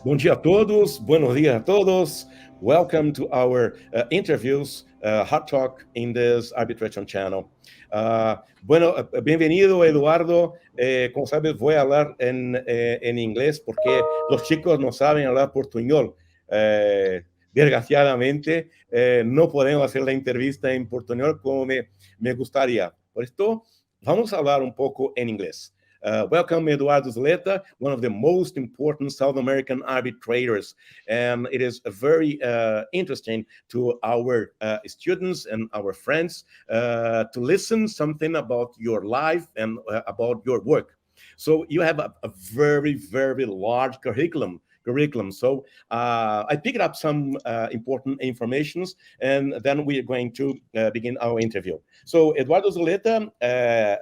Bom dia a todos, buenos dias a todos. Welcome to our interviews, Hard Talk in this arbitration channel. Bienvenido Eduardo. Como sabes, voy a hablar en inglés porque los chicos no saben hablar portuñol. Desgraciadamente, no podemos hacer la entrevista en portuñol como me gustaría. Por esto, vamos a hablar un poco en inglés. Welcome, Eduardo Zuleta, one of the most important South American arbitrators. And it is very interesting to our students and our friends to listen something about your life and about your work. So you have a very, very large curriculum. So I picked up some important informations, and then we are going to begin our interview. So Eduardo Zuleta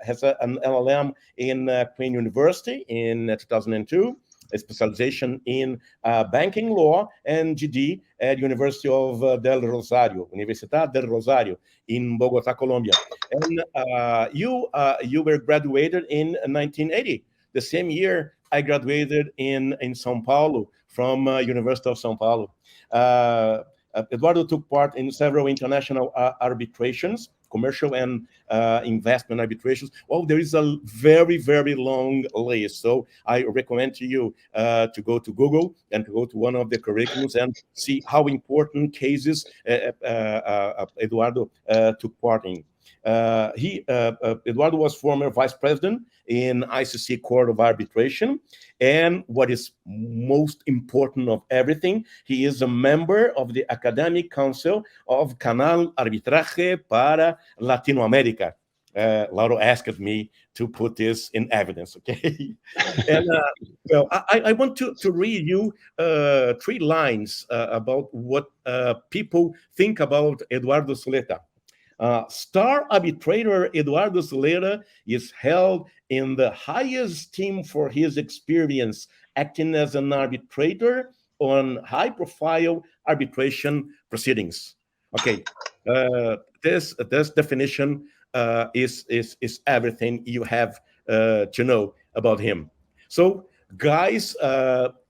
has an LLM in Queen University in 2002, a specialization in banking law, and GD at University of del Rosario, Universidad del Rosario in Bogota, Colombia. And you were graduated in 1980, the same year I graduated in São Paulo from University of São Paulo. Eduardo took part in several international arbitrations, commercial and investment arbitrations. Well, there is a very, very long list. So I recommend to you to go to Google and to go to one of the curriculums and see how important cases Eduardo took part in. Eduardo was former vice president in ICC Court of Arbitration, and what is most important of everything, he is a member of the Academic Council of Canal Arbitragem para Latinoamérica. Lauro asked me to put this in evidence, okay? And well, I want to read you 3 lines about what people think about Eduardo Zuleta. Star arbitrator Eduardo Zuleta is held in the highest esteem for his experience acting as an arbitrator on high-profile arbitration proceedings. Okay, this definition is everything you have to know about him. So, guys,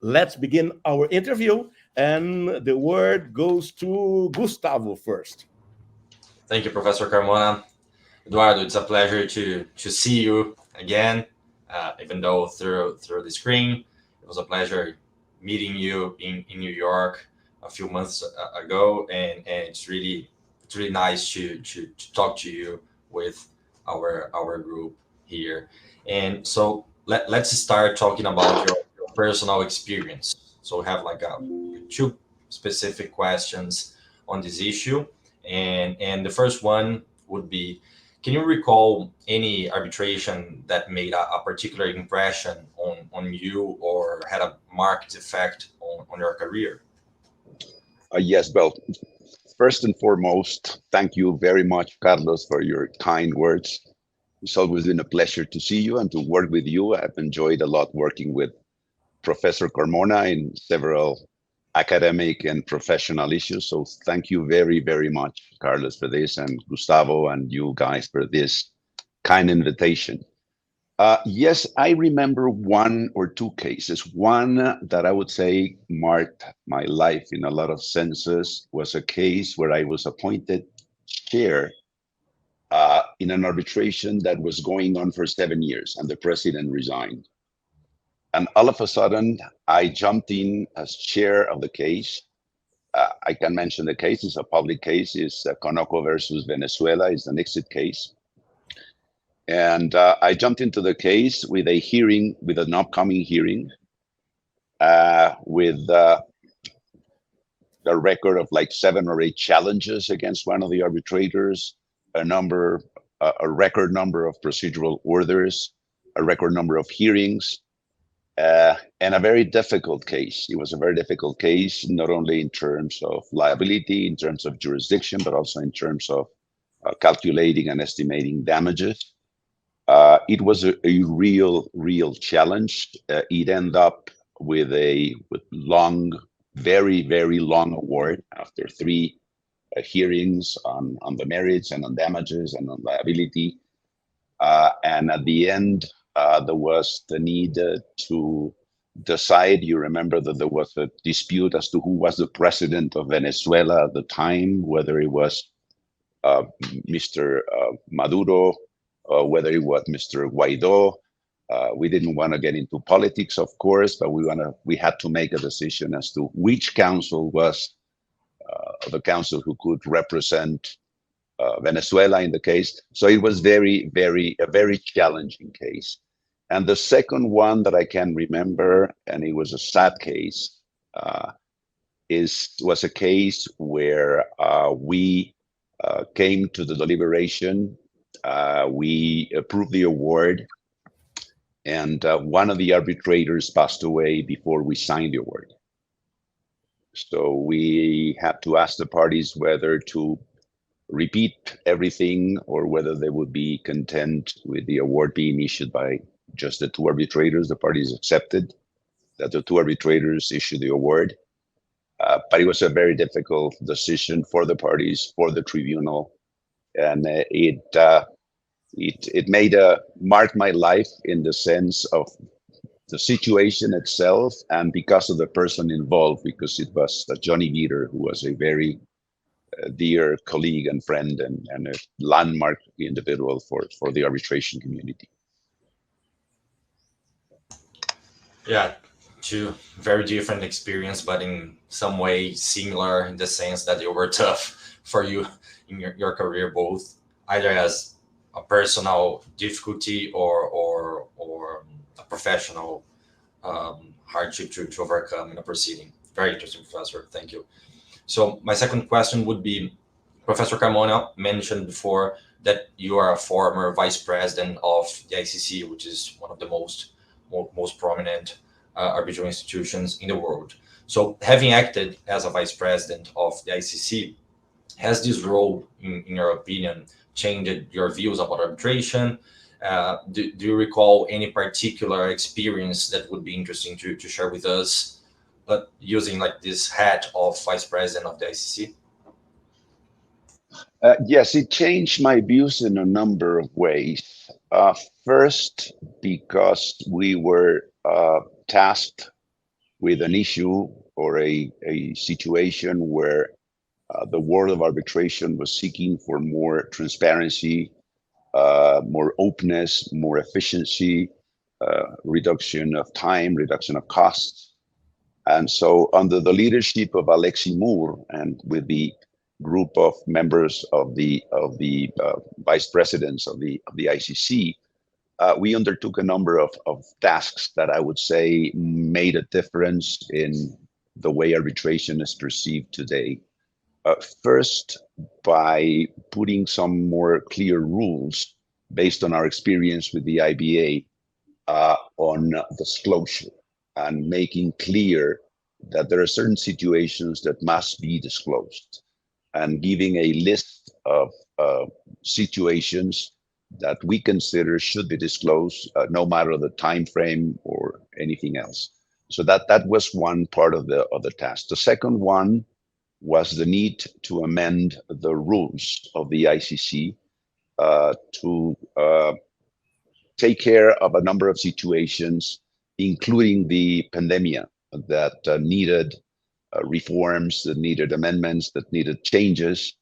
let's begin our interview, and the word goes to Gustavo first. Thank you, Professor Carmona. Eduardo, it's a pleasure to see you again, even though through the screen. It was a pleasure meeting you in New York a few months ago, and it's really nice to talk to you with our group here. And so let's start talking about your personal experience. So we have like 2 specific questions on this issue. And the first one would be, can you recall any arbitration that made a particular impression on you or had a marked effect on your career? Yes, well, first and foremost, thank you very much, Carlos, for your kind words. It's always been a pleasure to see you and to work with you. I've enjoyed a lot working with Professor Carmona in several academic and professional issues. So thank you very, very much, Carlos, for this, and Gustavo and you guys for this kind invitation. Yes, I remember 1 or 2 cases. One that I would say marked my life in a lot of senses was a case where I was appointed chair in an arbitration that was going on for 7 years, and the president resigned. And all of a sudden, I jumped in as chair of the case. I can mention the case. It's a public case. It's Conoco versus Venezuela. It's an ICSID case. And I jumped into the case with a hearing, with an upcoming hearing, with a record of like 7 or 8 challenges against one of the arbitrators, a record number of procedural orders, a record number of hearings, and a very difficult case. It was a very difficult case, not only in terms of liability, in terms of jurisdiction, but also in terms of calculating and estimating damages. It was a real challenge. It ended up with a long, very, very long award after 3 hearings on the merits and on damages and on liability. And at the end, there was the need to decide. You remember that there was a dispute as to who was the president of Venezuela at the time, whether it was Mr. Maduro, whether it was Mr. Guaido. We didn't want to get into politics, of course, but we had to make a decision as to which council was the council who could represent Venezuela in the case. So it was a very challenging case. And the second one that I can remember, and it was a sad case, was a case where we came to the deliberation. We approved the award, and one of the arbitrators passed away before we signed the award. So we had to ask the parties whether to repeat everything or whether they would be content with the award being issued by just the two arbitrators. The parties accepted that the two arbitrators issued the award. But it was a very difficult decision for the parties, for the tribunal, and it marked my life in the sense of the situation itself, and because of the person involved, because it was Johnny Veeder, who was a very dear colleague and friend and a landmark individual for the arbitration community. Yeah, two very different experience, but in some way similar in the sense that they were tough for you in your career, both either as a personal difficulty or a professional hardship to overcome in a proceeding. Very interesting, Professor. Thank you. So my second question would be, Professor Carmona mentioned before that you are a former vice president of the ICC, which is one of the most prominent arbitral institutions in the world. So having acted as a vice president of the ICC, has this role, in your opinion, changed your views about arbitration? Do you recall any particular experience that would be interesting to share with us, but using like this hat of vice president of the ICC? Yes, it changed my views in a number of ways. First, because we were tasked with an issue or a situation where the world of arbitration was seeking for more transparency, more openness, more efficiency, reduction of time, reduction of costs. And so under the leadership of Alexis Moore and with the group of members of the vice presidents of the ICC, we undertook a number of tasks that I would say made a difference in the way arbitration is perceived today. First, by putting some more clear rules based on our experience with the IBA on disclosure and making clear that there are certain situations that must be disclosed, and giving a list of situations that we consider should be disclosed, no matter the time frame or anything else. So that was one part of the task. The second one was the need to amend the rules of the ICC to take care of a number of situations, including the pandemic, that needed reforms, that needed amendments, that needed changes.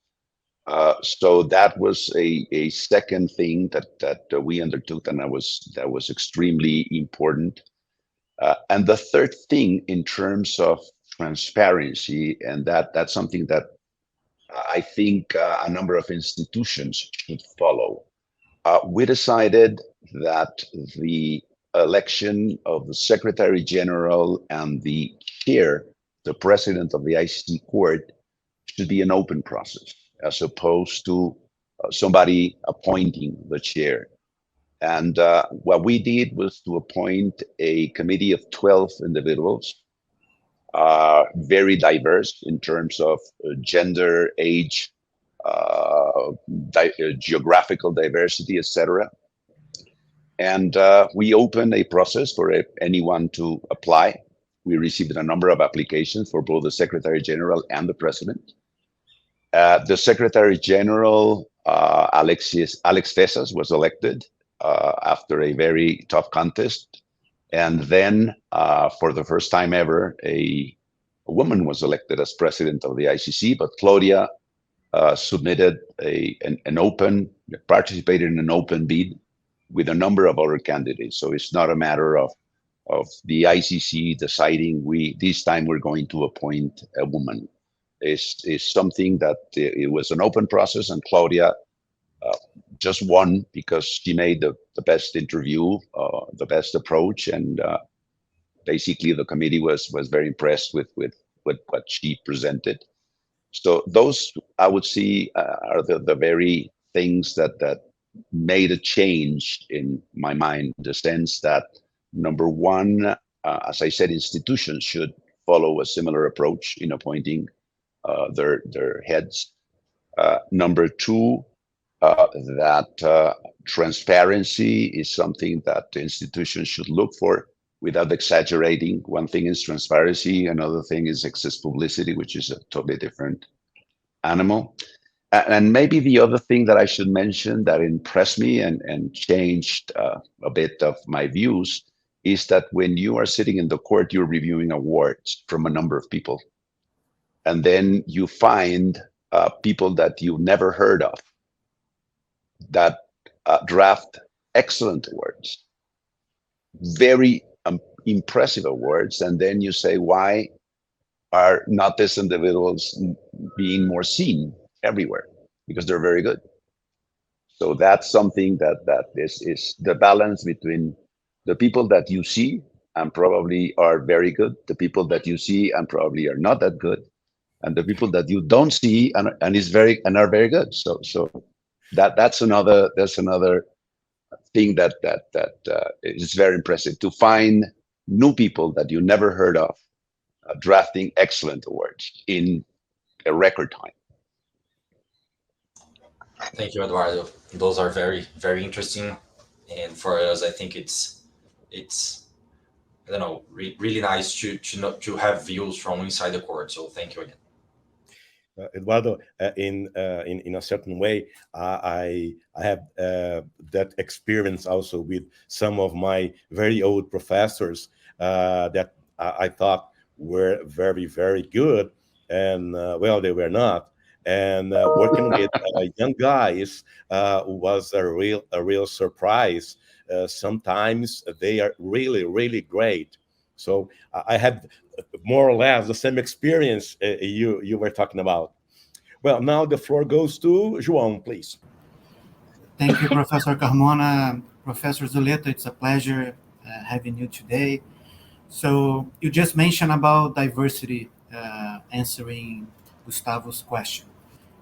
So that was a second thing that we undertook, and that was extremely important. And the third thing, in terms of transparency, and that's something that I think a number of institutions should follow. We decided that the election of the Secretary General and the chair, the president of the ICC Court, should be an open process, as opposed to somebody appointing the chair. And what we did was to appoint a committee of 12 individuals, very diverse in terms of gender, age, geographical diversity, etc. And we opened a process for anyone to apply. We received a number of applications for both the Secretary General and the President. The Secretary General, Alex Fesas, was elected after a very tough contest. And then for the first time ever, a woman was elected as president of the ICC, but Claudia submitted participated in an open bid with a number of other candidates. So it's not a matter of the ICC deciding this time we're going to appoint a woman. It's something that it was an open process, and Claudia just won because she made the best interview, the best approach, and basically the committee was very impressed with what she presented. So those, I would see, are the very things that made a change in my mind, in the sense that, number one, as I said, institutions should follow a similar approach in appointing their heads. Number two, that transparency is something that institutions should look for without exaggerating. One thing is transparency, another thing is excess publicity, which is a totally different animal. And maybe the other thing that I should mention that impressed me and changed a bit of my views is that when you are sitting in the court, you're reviewing awards from a number of people. And then you find people that you've never heard of that draft excellent awards, very impressive awards. And then you say, why are not these individuals being more seen everywhere? Because they're very good. So that's something that is the balance between the people that you see and probably are very good, the people that you see and probably are not that good, and the people that you don't see and are very good. So that's another thing that is very impressive, to find new people that you never heard of drafting excellent awards in a record time. Thank you, Eduardo. Those are very, very interesting, and for us, I think it's I don't know, really nice to have views from inside the court. So thank you again. Eduardo, in a certain way, I have that experience also with some of my very old professors that I thought were very, very good, and well, they were not. And working with young guys was a real surprise. Sometimes they are really, really great. So I had more or less the same experience you were talking about. Well, now the floor goes to João, please. Thank you, Professor Carmona. Professor Zuleta, it's a pleasure having you today. So you just mentioned about diversity, answering Gustavo's question.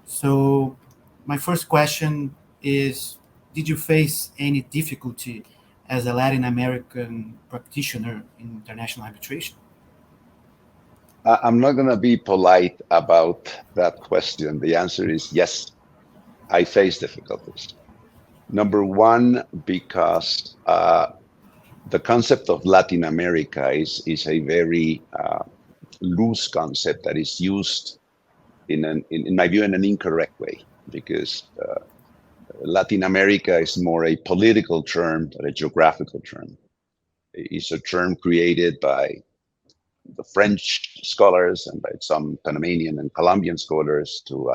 So my first question is, did you face any difficulty as a Latin American practitioner in international arbitration? I'm not going to be polite about that question. The answer is yes, I face difficulties. Number one, because the concept of Latin America is a very loose concept that is used in my view, in an incorrect way, because Latin America is more a political term than a geographical term. It's a term created by the French scholars and by some Panamanian and Colombian scholars to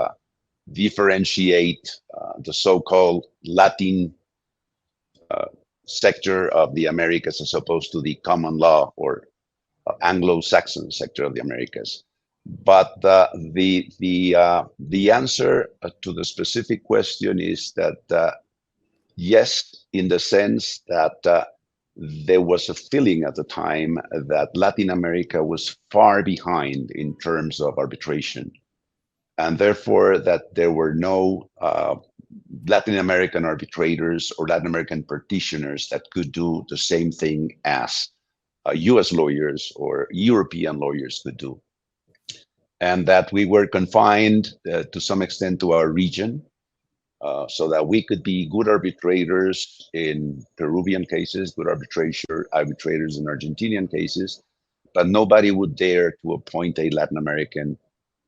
differentiate the so-called Latin sector of the Americas as opposed to the common law or Anglo-Saxon sector of the Americas. But the answer to the specific question is that yes, in the sense that there was a feeling at the time that Latin America was far behind in terms of arbitration, and therefore that there were no Latin American arbitrators or Latin American practitioners that could do the same thing as US lawyers or European lawyers could do. And that we were confined to some extent to our region, so that we could be good arbitrators in Peruvian cases, good arbitrators in Argentinian cases, but nobody would dare to appoint a Latin American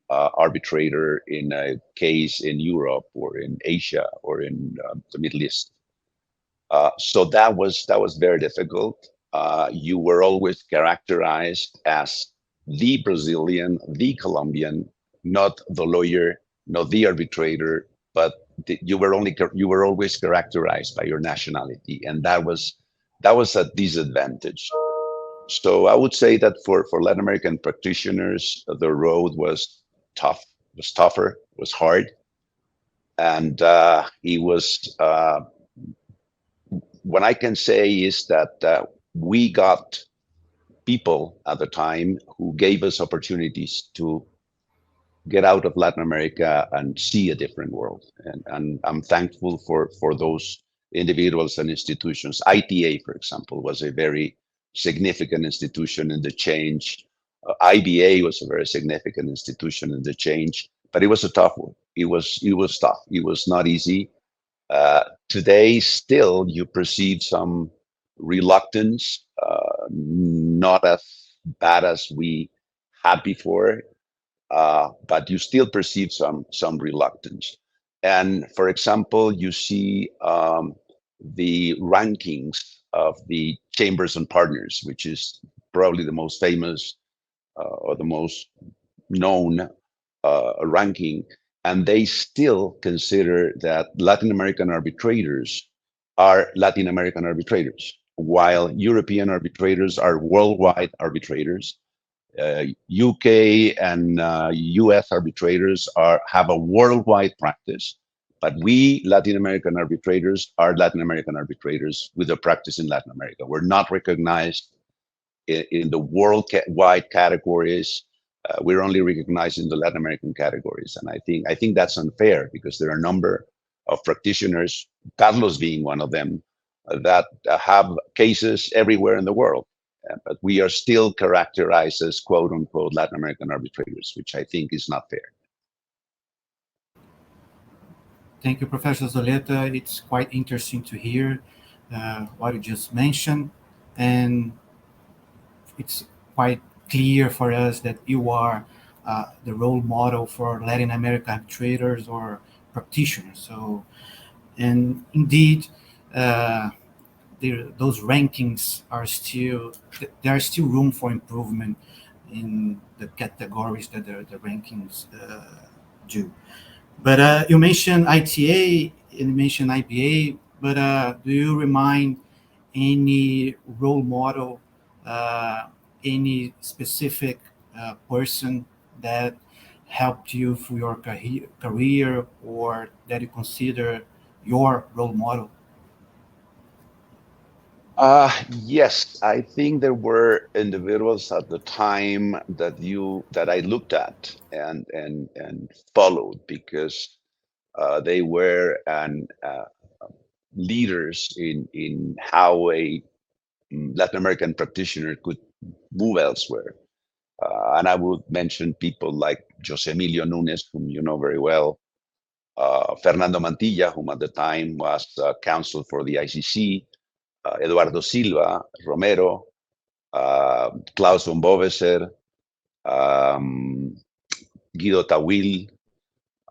arbitrator in a case in Europe or in Asia or in the Middle East. So that was very difficult. you were always characterized as the Brazilian, the Colombian, not the lawyer, not the arbitrator, but you were always characterized by your nationality, and that was a disadvantage. So I would say that for Latin American practitioners, the road was tough, was tougher, was hard, and it was. What I can say is that we got people at the time who gave us opportunities to get out of Latin America and see a different world. And I'm thankful for those individuals and institutions. ITA, for example, was a very significant institution in the change. IBA was a very significant institution in the change, but it was a tough one. It was tough. It was not easy. Today, still, you perceive some reluctance, not as bad as we had before, but you still perceive some reluctance. And for example, you see the rankings of the chambers and partners, which is probably the most famous or the most known ranking, and they still consider that Latin American arbitrators are Latin American arbitrators, while European arbitrators are worldwide arbitrators. UK and US arbitrators have a worldwide practice, but we Latin American arbitrators are Latin American arbitrators with a practice in Latin America. We're not recognized in the worldwide categories. We're only recognized in the Latin American categories, and I think that's unfair because there are a number of practitioners, Carlos being one of them, that have cases everywhere in the world, but we are still characterized as "quote unquote" Latin American arbitrators, which I think is not fair. Thank you, Professor Zuleta. It's quite interesting to hear what you just mentioned, and it's quite clear for us that you are the role model for Latin American arbitrators or practitioners. So, and indeed, those rankings are still, there are still room for improvement in the categories that the rankings do. But you mentioned ITA and you mentioned IBA, but do you remind any role model, any specific person that helped you through your career or that you consider your role model? Yes, I think there were individuals at the time that I looked at and followed because they were leaders in how a Latin American practitioner could move elsewhere. And I would mention people like Jose Emilio Nunes, whom you know very well, Fernando Mantilla, whom at the time was counsel for the ICC, Eduardo Silva, Romero, Klaus von Boveser, Guido Tawil,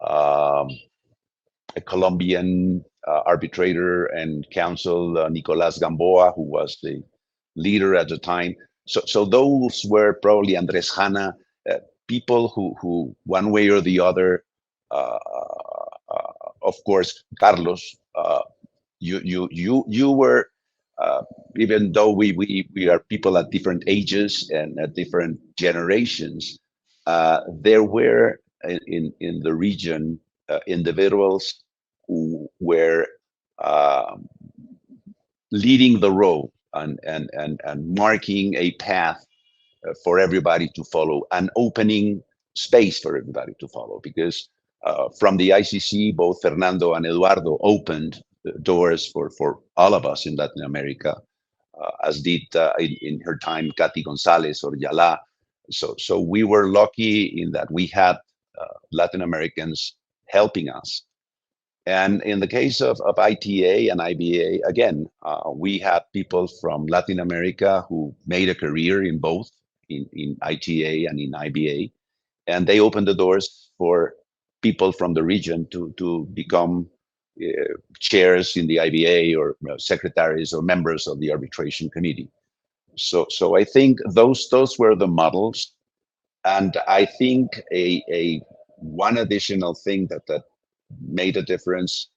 a Colombian arbitrator and counsel, Nicolas Gamboa, who was the leader at the time. So those were probably Andres Hanna, people who one way or the other, of course, Carlos, you were, even though we are people at different ages and at different generations, there were in the region individuals who were leading the road and marking a path for everybody to follow and opening space for everybody to follow. Because from the ICC, both Fernando and Eduardo opened doors for all of us in Latin America, as did in her time Katy Gonzalez or Yala. So we were lucky in that we had Latin Americans helping us. And in the case of ITA and IBA, again, we had people from Latin America who made a career in both, in ITA and in IBA, and they opened the doors for people from the region to become chairs in the IBA or secretaries or members of the arbitration committee. So I think those were the models, and I think a one additional thing that made a difference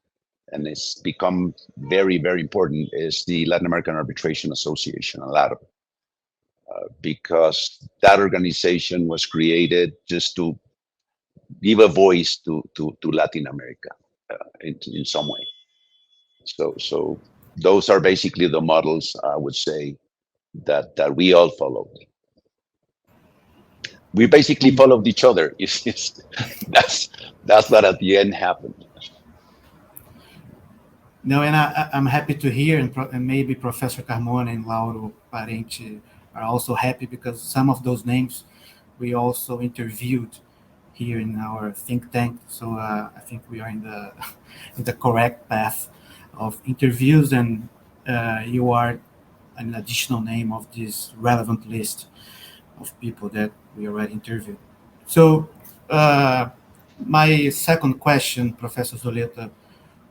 and it's become very, very important is the Latin American Arbitration Association, LATO, because that organization was created just to give a voice to Latin America in some way. So those are basically the models I would say that we all followed. We basically followed each other. That's what at the end happened. No, and I'm happy to hear, and maybe Professor Carmona and Lauro Parente are also happy because some of those names we also interviewed here in our think tank. So I think we are in the correct path of interviews, and you are an additional name of this relevant list of people that we already interviewed. So my second question, Professor Zuleta,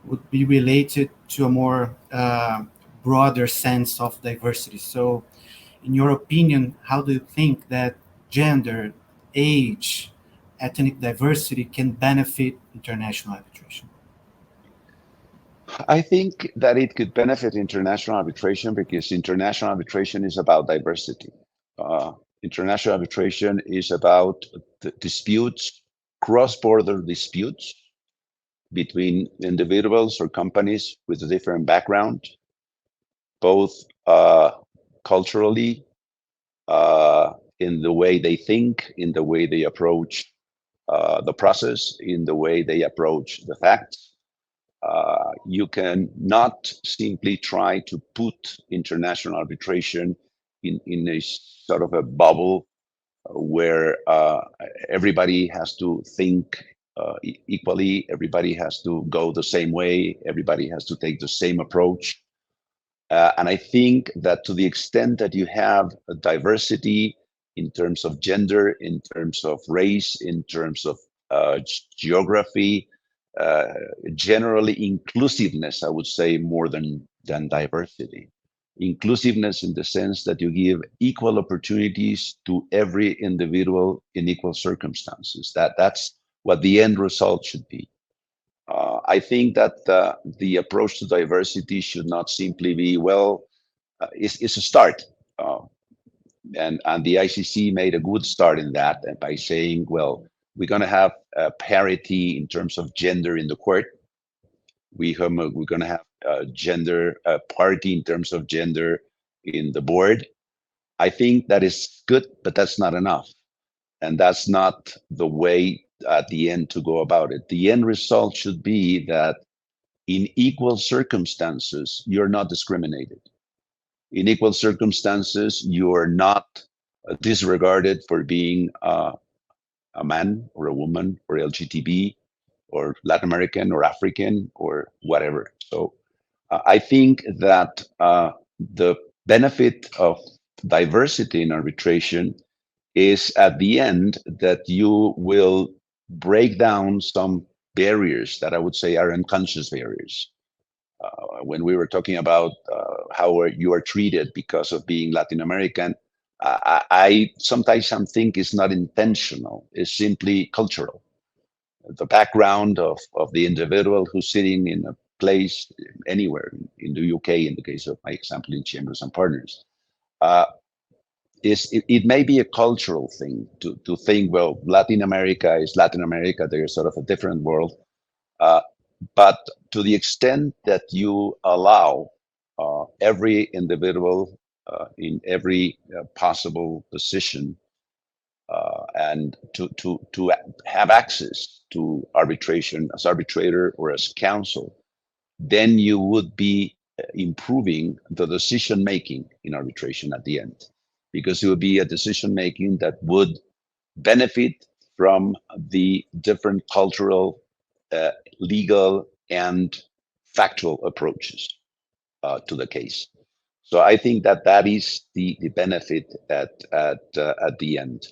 would be related to a more broader sense of diversity. So in your opinion, how do you think that gender, age, ethnic diversity can benefit international arbitration? I think that it could benefit international arbitration because international arbitration is about diversity. International arbitration is about disputes, cross-border disputes between individuals or companies with a different background, both culturally, in the way they think, in the way they approach the process, in the way they approach the facts. You can not simply try to put international arbitration in a sort of a bubble where everybody has to think equally, everybody has to go the same way, everybody has to take the same approach. And I think that to the extent that you have a diversity in terms of gender, in terms of race, in terms of geography, generally inclusiveness, I would say more than diversity. Inclusiveness in the sense that you give equal opportunities to every individual in equal circumstances. That's what the end result should be. I think that the approach to diversity should not simply be, well, it's a start. And the ICC made a good start in that by saying, well, we're going to have parity in terms of gender in the court. We're going to have gender parity in terms of gender in the board. I think that is good, but that's not enough. And that's not the way at the end to go about it. The end result should be that in equal circumstances, you're not discriminated. In equal circumstances, you are not disregarded for being a man or a woman or LGTB or Latin American or African or whatever. So I think that the benefit of diversity in arbitration is at the end that you will break down some barriers that I would say are unconscious barriers. When we were talking about how you are treated because of being Latin American, I sometimes think it's not intentional, it's simply cultural. The background of the individual who's sitting in a place anywhere in the UK, in the case of my example in Chambers and Partners, it may be a cultural thing to think, well, Latin America is Latin America, they're sort of a different world. But to the extent that you allow every individual in every possible position and to have access to arbitration as arbitrator or as counsel, then you would be improving the decision making in arbitration at the end, because it would be a decision making that would benefit from the different cultural, legal, and factual approaches to the case. So I think that is the benefit at the end.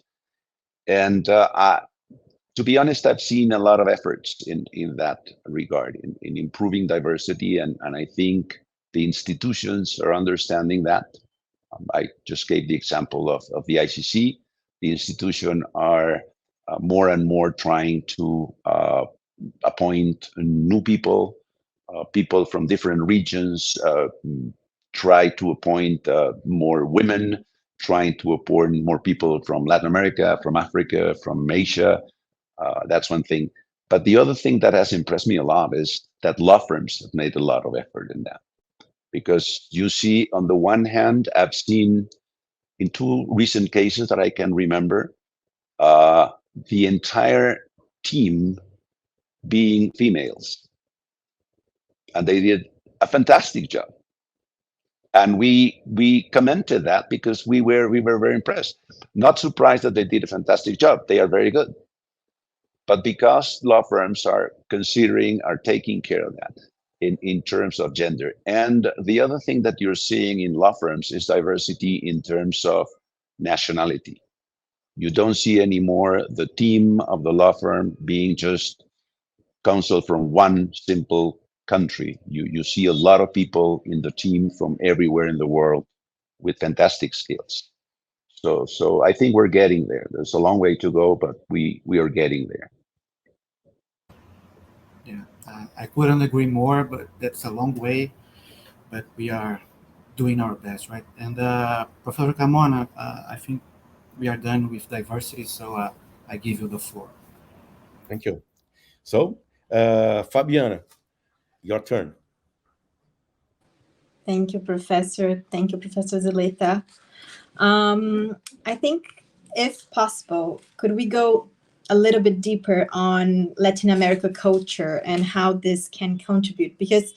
And to be honest, I've seen a lot of efforts in that regard, in improving diversity, and I think the institutions are understanding that. I just gave the example of the ICC. The institution are more and more trying to appoint new people, people from different regions, try to appoint more women, trying to appoint more people from Latin America, from Africa, from Asia. That's one thing. But the other thing that has impressed me a lot is that law firms have made a lot of effort in that. Because you see, on the one hand, I've seen in 2 recent cases that I can remember, the entire team being females. And they did a fantastic job. And we commented that because we were very impressed. Not surprised that they did a fantastic job. They are very good. But because law firms are taking care of that in terms of gender. And the other thing that you're seeing in law firms is diversity in terms of nationality. You don't see anymore the team of the law firm being just counsel from one simple country. You see a lot of people in the team from everywhere in the world with fantastic skills. So I think we're getting there. There's a long way to go, but we are getting there. Yeah, I couldn't agree more, but that's a long way, but we are doing our best, right? And Professor Carmona, I think we are done with diversity, so I give you the floor. Thank you. So, Fabiana, your turn. Thank you, Professor. Thank you, Professor Zuleta. I think, if possible, could we go a little bit deeper on Latin America culture and how this can contribute? Because,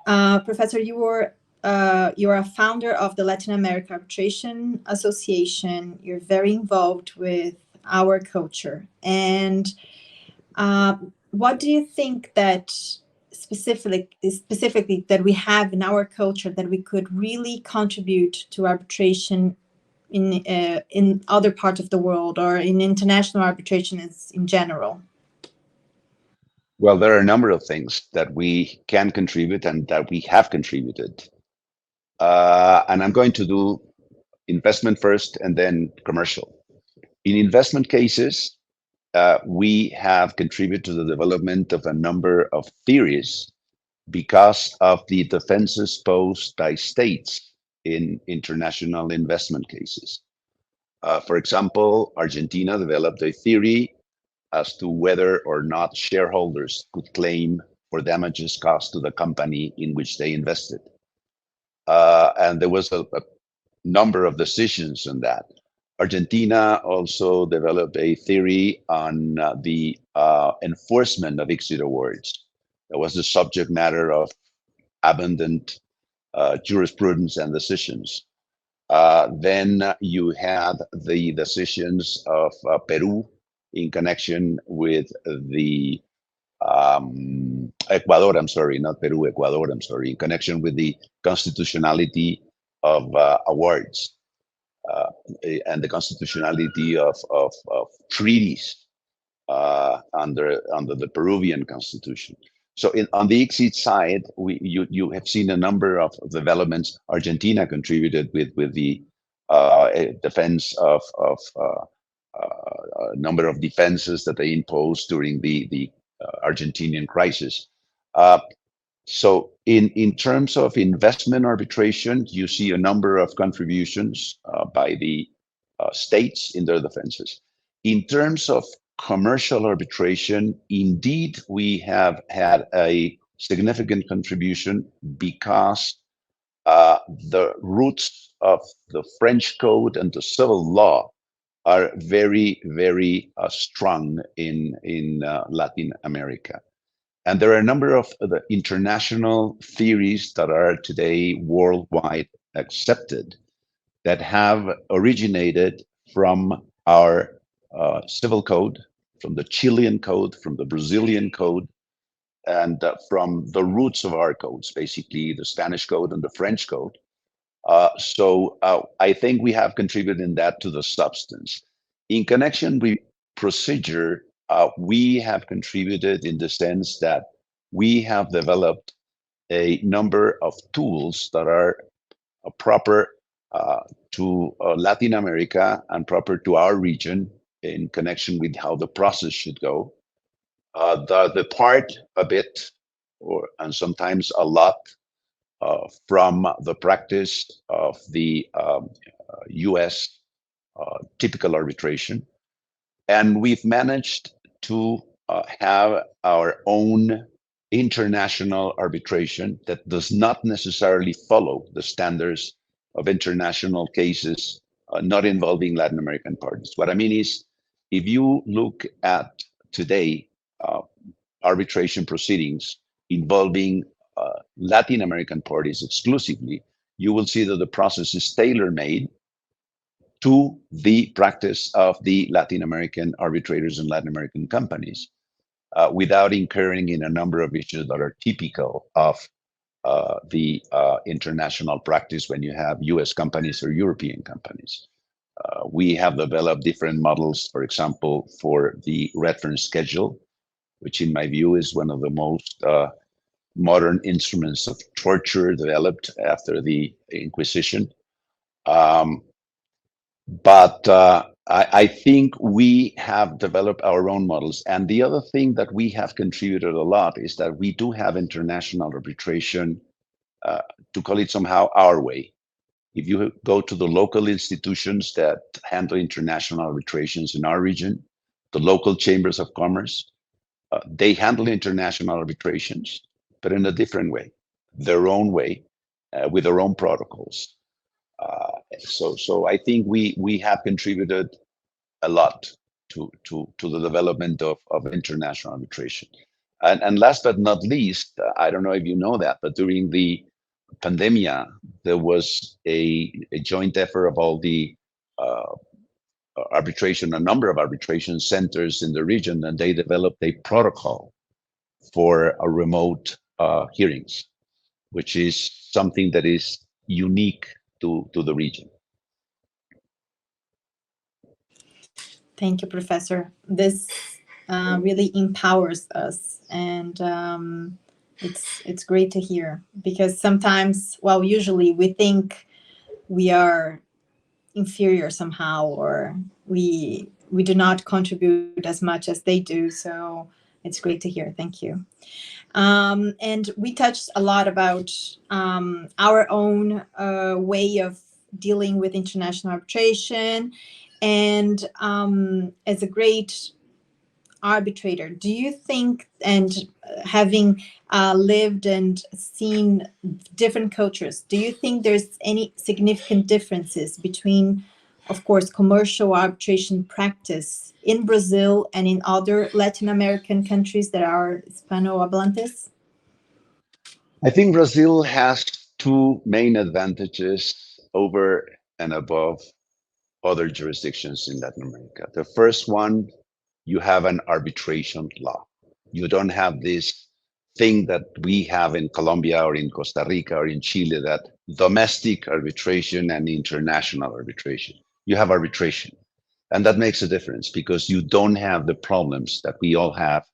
Professor, you are a founder of the Latin America Arbitration Association. You're very involved with our culture. And what do you think that specifically that we have in our culture that we could really contribute to arbitration in other parts of the world or in international arbitration in general? Well, there are a number of things that we can contribute and that we have contributed. And I'm going to do investment first and then commercial. In investment cases, we have contributed to the development of a number of theories because of the defenses posed by states in international investment cases. For example, Argentina developed a theory as to whether or not shareholders could claim for damages caused to the company in which they invested. And there was a number of decisions on that. Argentina also developed a theory on the enforcement of ICSID awards. That was the subject matter of abundant jurisprudence and decisions. Then you had the decisions of Peru in connection with the Ecuador, I'm sorry, not Peru, Ecuador, I'm sorry, in connection with the constitutionality of awards and the constitutionality of treaties under the Peruvian constitution. So on the ICSID side, you have seen a number of developments. Argentina contributed with the defense of a number of defenses that they imposed during the Argentinian crisis. So in terms of investment arbitration, you see a number of contributions by the states in their defenses. In terms of commercial arbitration, indeed, we have had a significant contribution because the roots of the French code and the civil law are very, very strong in Latin America. And there are a number of the international theories that are today worldwide accepted that have originated from our civil code, from the Chilean code, from the Brazilian code, and from the roots of our codes, basically the Spanish code and the French code. So I think we have contributed in that to the substance. In connection with procedure, we have contributed in the sense that we have developed a number of tools that are proper to Latin America and proper to our region in connection with how the process should go. The part a bit, and sometimes a lot, from the practice of the US typical arbitration. And we've managed to have our own international arbitration that does not necessarily follow the standards of international cases not involving Latin American parties. What I mean is, if you look at today arbitration proceedings involving Latin American parties exclusively, you will see that the process is tailor-made to the practice of the Latin American arbitrators and Latin American companies, without incurring in a number of issues that are typical of the international practice when you have US companies or European companies. We have developed different models, for example, for the reference schedule, which in my view is one of the most modern instruments of torture developed after the Inquisition. But I think we have developed our own models. And the other thing that we have contributed a lot is that we do have international arbitration, to call it somehow our way. If you go to the local institutions that handle international arbitrations in our region, the local chambers of commerce, they handle international arbitrations, but in a different way, their own way, with their own protocols. So I think we have contributed a lot to the development of international arbitration. And last but not least, I don't know if you know that, but during the pandemia, there was a joint effort of all the arbitration, a number of arbitration centers in the region, and they developed a protocol for a remote hearings, which is something that is unique to the region. Thank you, Professor. This really empowers us, and it's great to hear, because sometimes, well, usually we think we are inferior somehow, or we do not contribute as much as they do. So it's great to hear. Thank you. And we touched a lot about our own way of dealing with international arbitration. And as a great arbitrator, do you think, and having lived and seen different cultures, do you think there's any significant differences between, of course, commercial arbitration practice in Brazil and in other Latin American countries that are Hispanohablantes? I think Brazil has two main advantages over and above other jurisdictions in Latin America. The first one, you have an arbitration law. You don't have this thing that we have in Colombia or in Costa Rica or in Chile, that domestic arbitration and international arbitration. You have arbitration. And that makes a difference, because you don't have the problems that we all have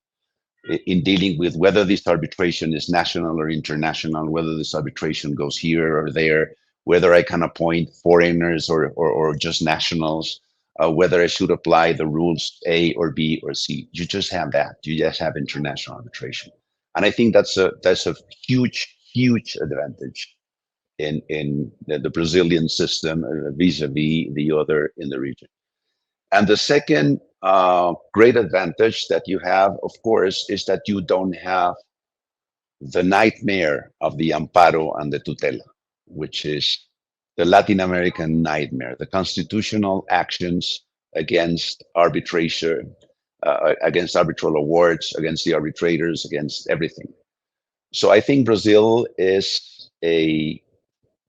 in dealing with whether this arbitration is national or international, whether this arbitration goes here or there, whether I can appoint foreigners or just nationals, whether I should apply the rules A or B or C. You just have that. You just have international arbitration. And I think that's a huge, huge advantage in the Brazilian system vis-a-vis the other in the region. And the second great advantage that you have, of course, is that you don't have the nightmare of the amparo and the tutela, which is the Latin American nightmare, the constitutional actions against arbitration, against arbitral awards, against the arbitrators, against everything. So I think Brazil is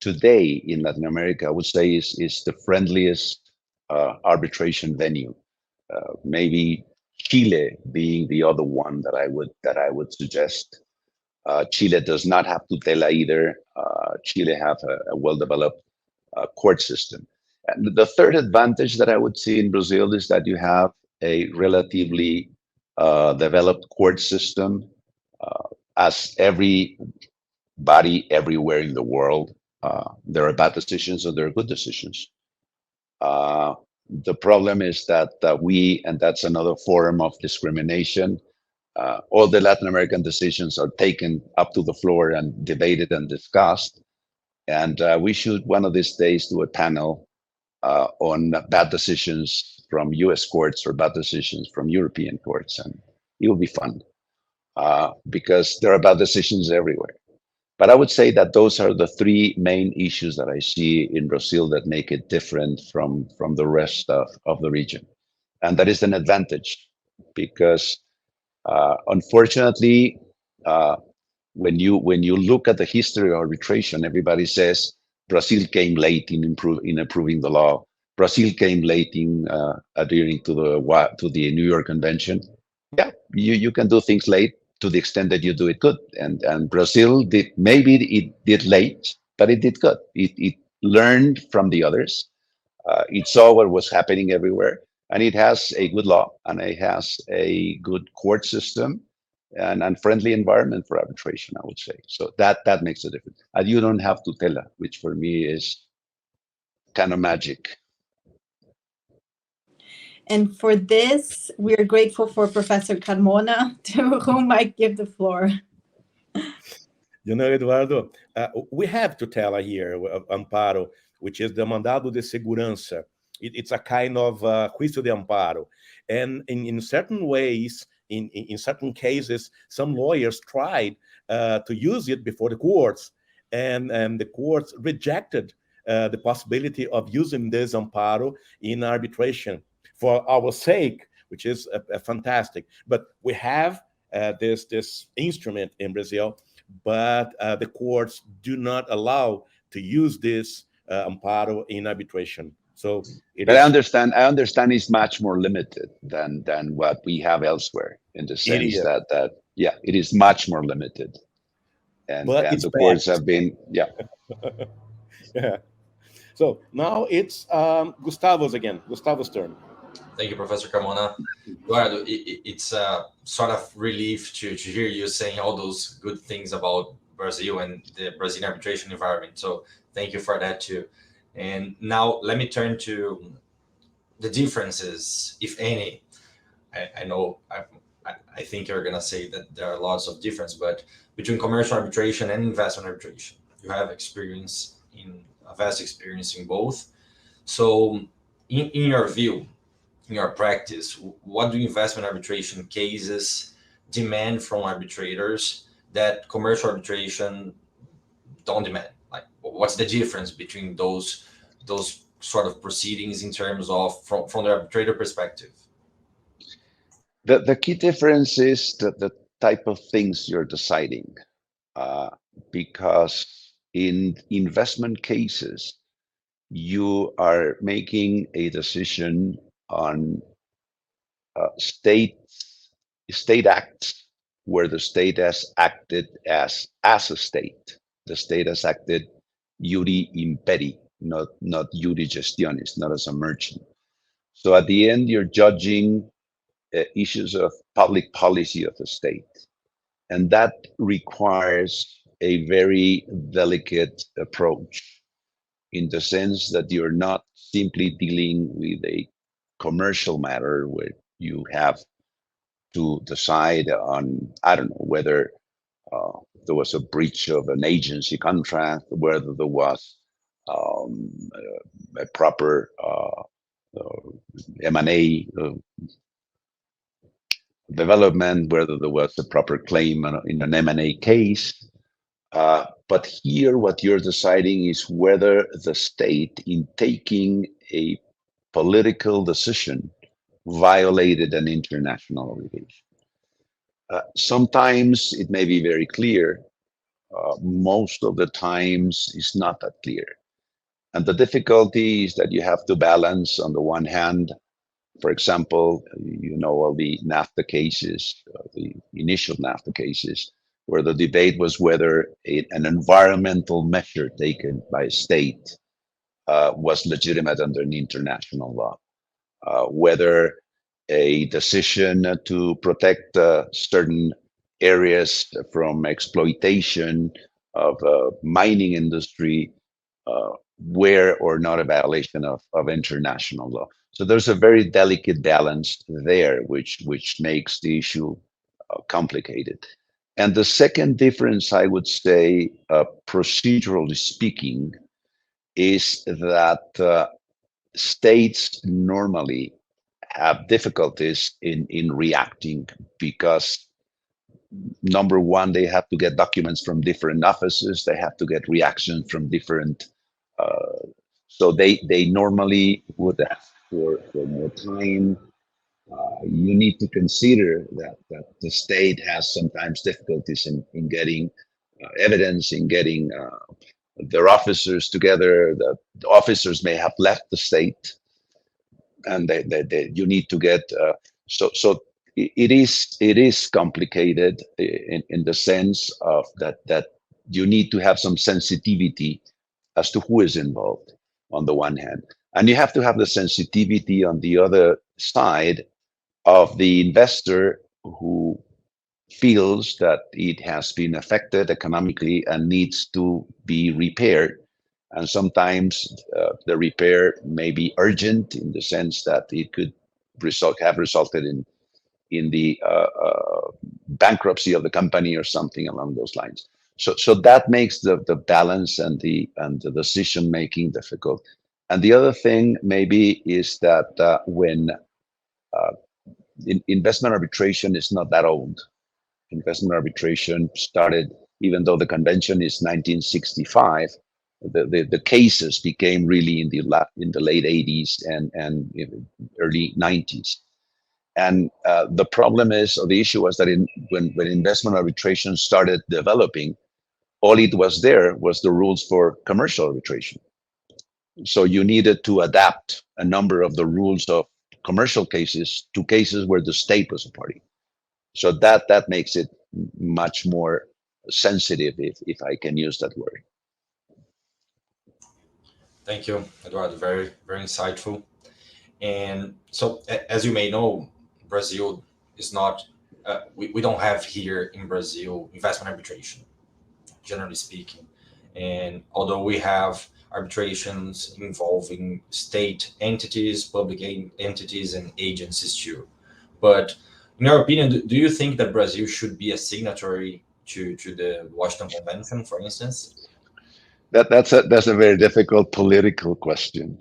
today in Latin America, I would say is the friendliest arbitration venue. Maybe Chile being the other one that I would suggest. Chile does not have tutela either. Chile have a well-developed court system. And the third advantage that I would see in Brazil is that you have a relatively developed court system, as every body everywhere in the world. There are bad decisions and there are good decisions. The problem is that we, and that's another form of discrimination, all the Latin American decisions are taken up to the floor and debated and discussed. And we should one of these days do a panel on bad decisions from US courts or bad decisions from European courts. And it will be fun because there are bad decisions everywhere. But I would say that those are the three main issues that I see in Brazil that make it different from the rest of the region. And that is an advantage because unfortunately, when you look at the history of arbitration, everybody says Brazil came late in approving the law. Brazil came late in adhering to the New York Convention. Yeah, you can do things late to the extent that you do it good. And Brazil did, maybe it did late, but it did good. It learned from the others. It saw what was happening everywhere, and it has a good law, and it has a good court system, and friendly environment for arbitration, I would say. So that makes a difference. And you don't have tutela, which for me is kind of magic. And for this, we are grateful for Professor Carmona, to whom I give the floor. You know, Eduardo, we have tutela here, amparo, which is the mandado de segurança. It's a kind of juicio de amparo. And in certain ways, in certain cases, some lawyers tried to use it before the courts, and the courts rejected the possibility of using this amparo in arbitration for our sake, which is fantastic. But we have this instrument in Brazil, but the courts do not allow to use this amparo in arbitration. So I understand it's much more limited than what we have elsewhere, in the sense that yeah, it is much more limited. And the courts have been, yeah. Yeah. So now it's Gustavo's turn. Thank you, Professor Carmona. Eduardo, it's a sort of relief to hear you saying all those good things about Brazil and the Brazilian arbitration environment. So thank you for that too. And now let me turn to the differences, if any. I know, I think you're going to say that there are lots of difference, but between commercial arbitration and investment arbitration, you have a vast experience in both. So in your view, in your practice, what do investment arbitration cases demand from arbitrators that commercial arbitration don't demand? Like, what's the difference between those sort of proceedings in terms of from the arbitrator perspective? The key difference is the type of things you're deciding, because in investment cases, you are making a decision on state acts where the state has acted as a state. The state has acted iuri imperi, not iuri gestionis, not as a merchant. So at the end, you're judging issues of public policy of the state. And that requires a very delicate approach, in the sense that you're not simply dealing with a commercial matter where you have to decide on, I don't know, whether there was a breach of an agency contract, whether there was a proper M&A development, whether there was a proper claim in an M&A case. But here, what you're deciding is whether the state, in taking a political decision, violated an international obligation. Sometimes it may be very clear. Most of the times, it's not that clear. And the difficulty is that you have to balance, on the one hand, for example, you know, all the NAFTA cases, the initial NAFTA cases, where the debate was whether an environmental measure taken by a state was legitimate under an international law, whether a decision to protect certain areas from exploitation of mining industry were or not a violation of international law. So there's a very delicate balance there, which makes the issue complicated. And the second difference, I would say, procedurally speaking, is that states normally have difficulties in reacting because, number one, they have to get documents from different offices, they have to get reactions from different, so they normally would ask for more time. You need to consider that the state has sometimes difficulties in getting evidence, in getting their officers together. The officers may have left the state, and you need to get so it is complicated in the sense of that you need to have some sensitivity as to who is involved on the one hand, and you have to have the sensitivity on the other side of the investor who feels that it has been affected economically and needs to be repaired. And sometimes the repair may be urgent in the sense that it could have resulted in the bankruptcy of the company or something along those lines. So that makes the balance and the decision making difficult. And the other thing maybe is that when investment arbitration is not that old. Investment arbitration started, even though the convention is 1965, the cases became really in the late 80s and early 90s. And the problem is, or the issue was that when investment arbitration started developing, all it was there was the rules for commercial arbitration. So you needed to adapt a number of the rules of commercial cases to cases where the state was a party. So that makes it much more sensitive, if I can use that word. Thank you, Eduardo. Very, very insightful. And so, as you may know, Brazil is not, we don't have here in Brazil investment arbitration, generally speaking. And although we have arbitrations involving state entities, public entities, and agencies too. But in your opinion, do you think that Brazil should be a signatory to the Washington Convention, for instance? That's a very difficult political question.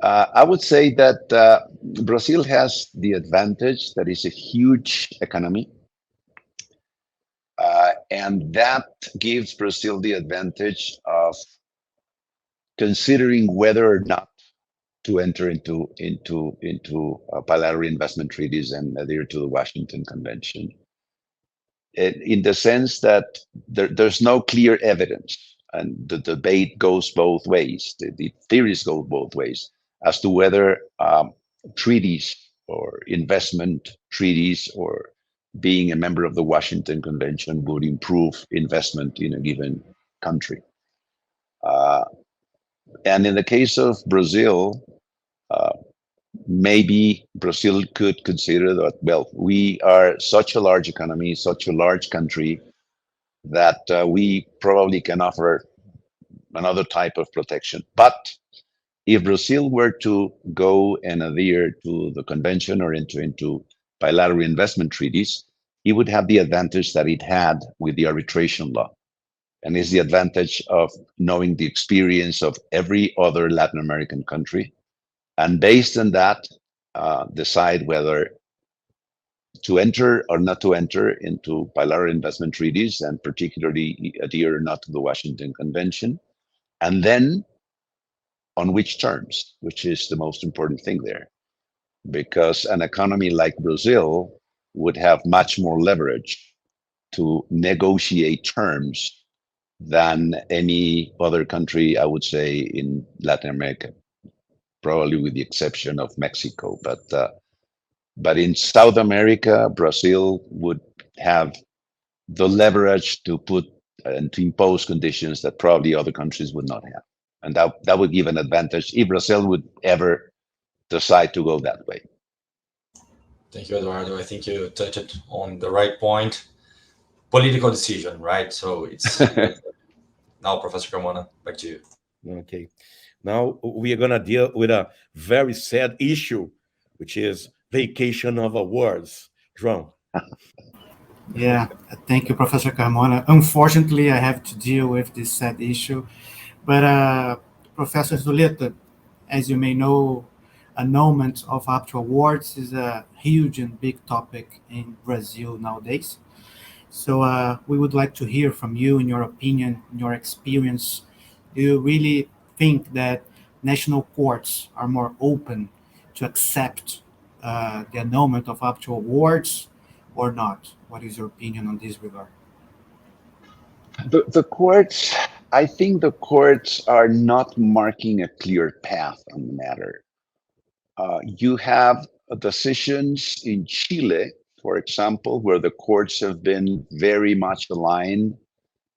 I would say that Brazil has the advantage that it's a huge economy. And that gives Brazil the advantage of considering whether or not to enter into bilateral investment treaties and adhere to the Washington Convention. In the sense that there's no clear evidence, and the debate goes both ways, the theories go both ways, as to whether treaties or investment treaties or being a member of the Washington Convention would improve investment in a given country. And in the case of Brazil, maybe Brazil could consider that, well, we are such a large economy, such a large country, that we probably can offer another type of protection. But if Brazil were to go and adhere to the convention or into bilateral investment treaties, it would have the advantage that it had with the arbitration law. And it's the advantage of knowing the experience of every other Latin American country. And based on that, decide whether to enter or not to enter into bilateral investment treaties, and particularly adhere or not to the Washington Convention. And then on which terms, which is the most important thing there. Because an economy like Brazil would have much more leverage to negotiate terms than any other country, I would say, in Latin America, probably with the exception of Mexico. But in South America, Brazil would have the leverage to put and to impose conditions that probably other countries would not have. And that would give an advantage if Brazil would ever decide to go that way. Thank you, Eduardo. I think you touched on the right point. Political decision, right? So it's now, Professor Carmona, back to you. Okay. Now we are going to deal with a very sad issue, which is vacation of awards. João. Yeah, thank you, Professor Carmona. Unfortunately, I have to deal with this sad issue. But Professor Zuleta, as you may know, annulment of actual awards is a huge and big topic in Brazil nowadays. So we would like to hear from you, in your opinion, in your experience. Do you really think that national courts are more open to accept the annulment of actual awards or not? What is your opinion on this regard? The courts, I think the courts are not marking a clear path on the matter. You have decisions in Chile, for example, where the courts have been very much aligned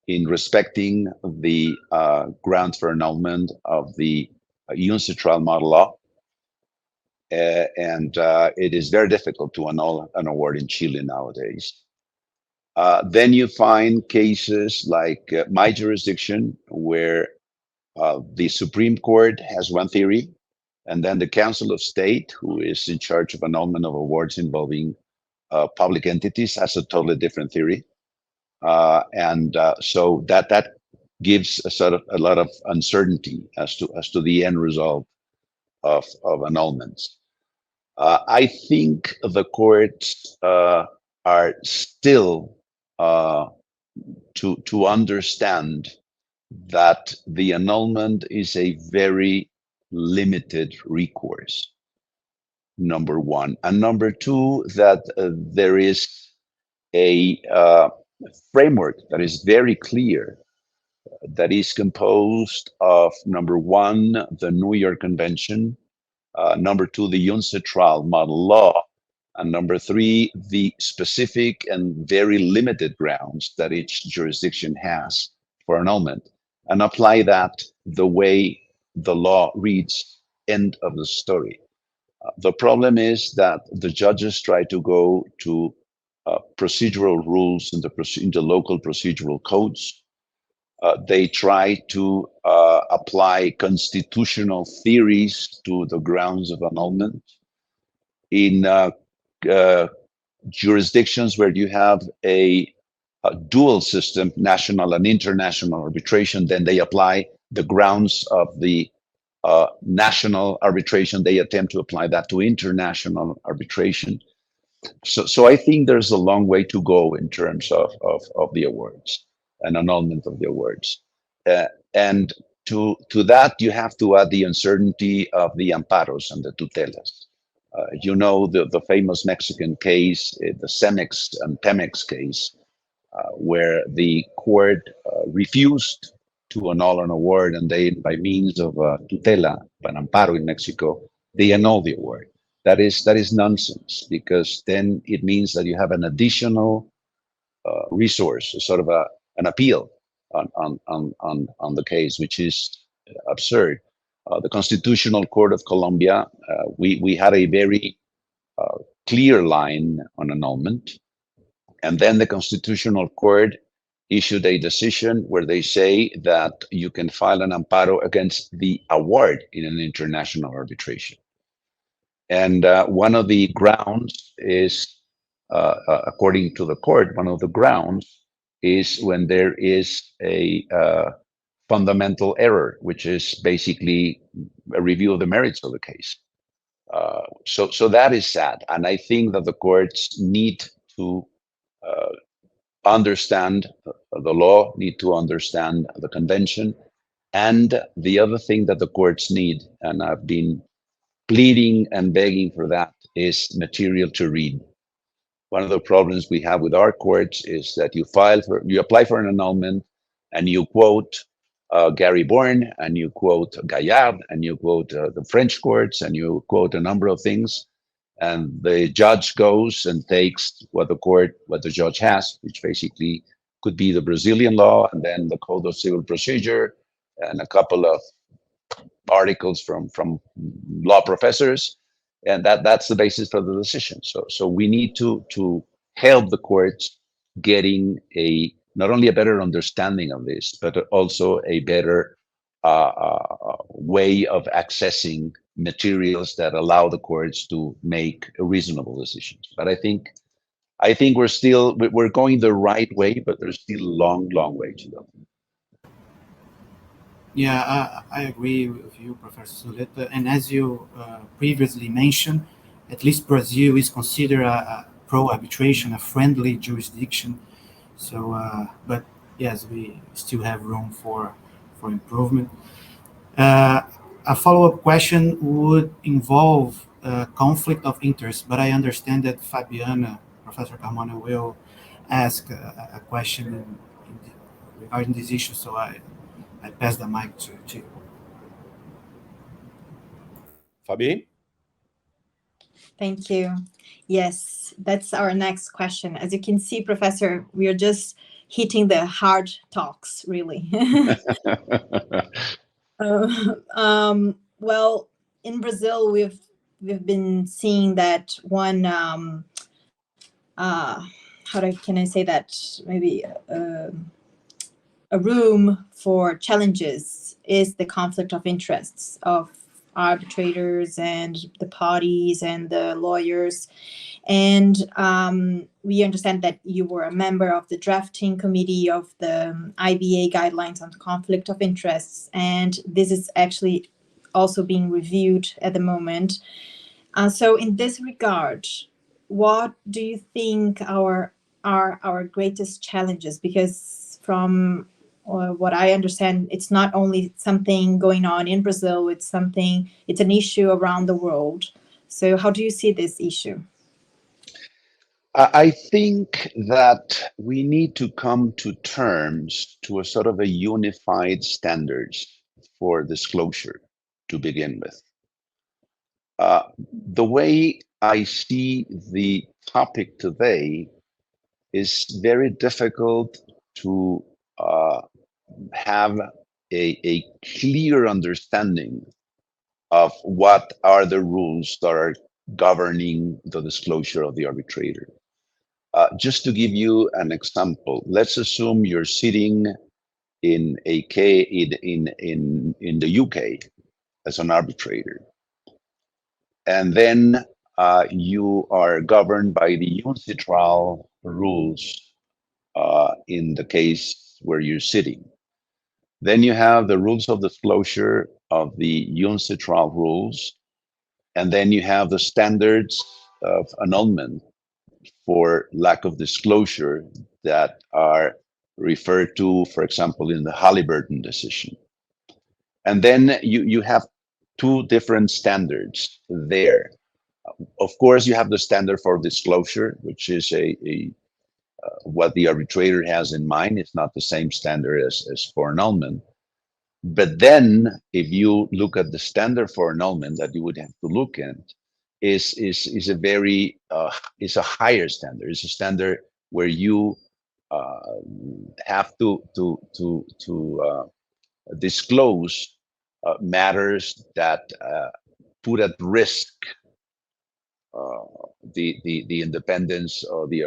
in respecting the grounds for annulment of the UNCITRAL model law. And it is very difficult to annul an award in Chile nowadays. Then you find cases like my jurisdiction, where the Supreme Court has one theory, and then the Council of State, who is in charge of annulment of awards involving public entities, has a totally different theory. So that gives a lot of uncertainty as to the end result of annulments. I think the courts are still to understand that the annulment is a very limited recourse, number one. And number two, that there is a framework that is very clear, that is composed of, number one, the New York Convention, number two, the UNCITRAL model law, and number three, the specific and very limited grounds that each jurisdiction has for annulment, and apply that the way the law reads. End of the story. The problem is that the judges try to go to procedural rules in the local procedural codes. They try to apply constitutional theories to the grounds of annulment. In jurisdictions where you have a dual system, national and international arbitration, then they apply the grounds of the national arbitration. They attempt to apply that to international arbitration. So I think there's a long way to go in terms of the awards and annulment of the awards. And to that, you have to add the uncertainty of the amparos and the tutelas. You know, the famous Mexican case, the Cemex and Pemex case, where the court refused to annul an award, and they, by means of tutela, an amparo in Mexico, they annul the award. That is nonsense, because then it means that you have an additional resource, sort of an appeal on the case, which is absurd. The Constitutional Court of Colombia, we had a very clear line on annulment, and then the Constitutional Court issued a decision where they say that you can file an amparo against the award in an international arbitration. And one of the grounds is, according to the court, one of the grounds is when there is a fundamental error, which is basically a review of the merits of the case. So that is sad. And I think that the courts need to understand the law, need to understand the convention. And the other thing that the courts need, and I've been pleading and begging for that, is material to read. One of the problems we have with our courts is that you apply for an annulment, and you quote Gary Bourne, and you quote Gaillard, and you quote the French courts, and you quote a number of things, and the judge goes and takes what the judge has, which basically could be the Brazilian law, and then the Code of Civil Procedure, and a couple of articles from law professors, and that's the basis for the decision. So we need to help the courts getting not only a better understanding of this, but also a better way of accessing materials that allow the courts to make reasonable decisions. But I think we're going the right way, but there's still a long way to go. Yeah, I agree with you, Professor Zuleta. And as you previously mentioned, at least Brazil is considered a pro-arbitration, a friendly jurisdiction. So, but yes, we still have room for improvement. A follow-up question would involve conflict of interest, but I understand that Fabiana, Professor Carmona, will ask a question regarding this issue. So I pass the mic to you. Fabi? Thank you. Yes, that's our next question. As you can see, Professor, we are just hitting the hard talks, really. Well, in Brazil, we've been seeing that one. Can I say that? Maybe a room for challenges is the conflict of interests of arbitrators and the parties and the lawyers. And we understand that you were a member of the drafting committee of the IBA guidelines on conflict of interests. And this is actually also being reviewed at the moment. So in this regard, what do you think are our greatest challenges? Because from what I understand, it's not only something going on in Brazil, it's an issue around the world. So how do you see this issue? I think that we need to come to terms to a sort of a unified standards for disclosure to begin with. The way I see the topic today is very difficult to have a clear understanding of what are the rules that are governing the disclosure of the arbitrator. Just to give you an example, let's assume you're sitting in the UK as an arbitrator, and then you are governed by the UNCITRAL rules in the case where you're sitting. Then you have the rules of disclosure of the UNCITRAL rules, and then you have the standards of annulment for lack of disclosure that are referred to, for example, in the Halliburton decision. And then you have two different standards there. Of course, you have the standard for disclosure, which is what the arbitrator has in mind. It's not the same standard as for annulment. But then, if you look at the standard for annulment that you would have to look at, is a higher standard. It's a standard where you have to disclose matters that put at risk the independence of the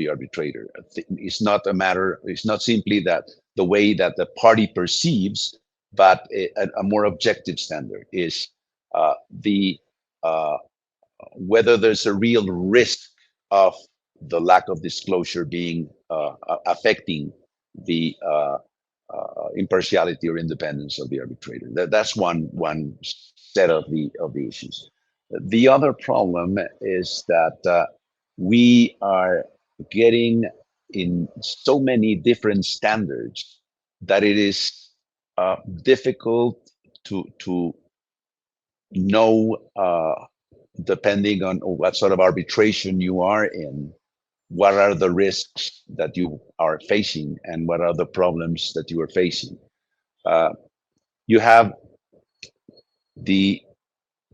arbitrator. It's not a matter. It's not simply that the way that the party perceives, but a more objective standard is whether there's a real risk of the lack of disclosure being affecting the impartiality or independence of the arbitrator. That's one set of the issues. The other problem is that we are getting in so many different standards that it is difficult to know, depending on what sort of arbitration you are in, what are the risks that you are facing and what are the problems that you are facing. You have the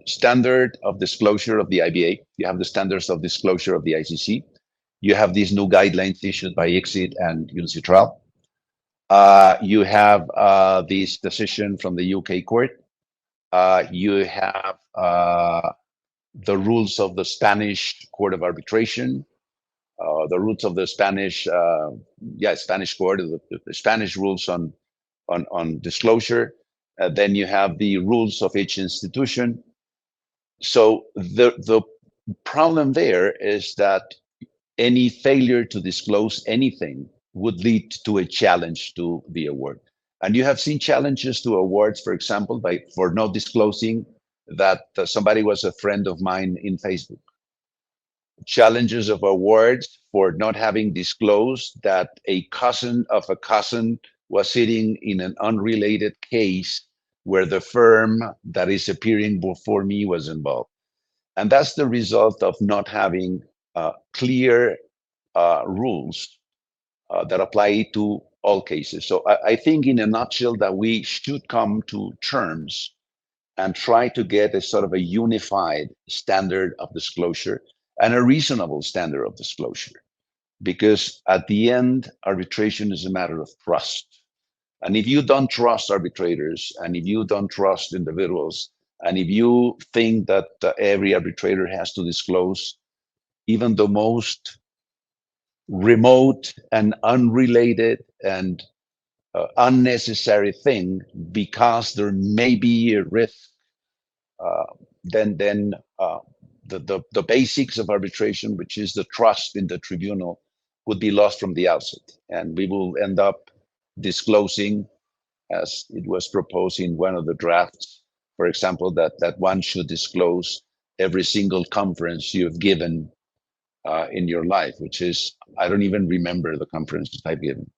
standard of disclosure of the IBA, you have the standards of disclosure of the ICC, you have these new guidelines issued by ICSID and UNCITRAL. You have this decision from the UK court. You have the rules of the Spanish Court of Arbitration, the rules of the Spanish Spanish court, the Spanish rules on on disclosure. Then you have the rules of each institution. So the problem there is that any failure to disclose anything would lead to a challenge to the award. And you have seen challenges to awards, for example, for not disclosing that somebody was a friend of mine in Facebook. Challenges of awards for not having disclosed that a cousin of a cousin was sitting in an unrelated case where the firm that is appearing before me was involved. And that's the result of not having clear rules that apply to all cases. So I think in a nutshell that we should come to terms and try to get a sort of a unified standard of disclosure and a reasonable standard of disclosure. Because at the end, arbitration is a matter of trust. And if you don't trust arbitrators, and if you don't trust individuals, and if you think that every arbitrator has to disclose even the most remote and unrelated and unnecessary thing because there may be a risk, then the basics of arbitration, which is the trust in the tribunal, would be lost from the outset. And we will end up disclosing, as it was proposed in one of the drafts, for example, that one should disclose every single conference you've given in your life, which is, I don't even remember the conferences I've given.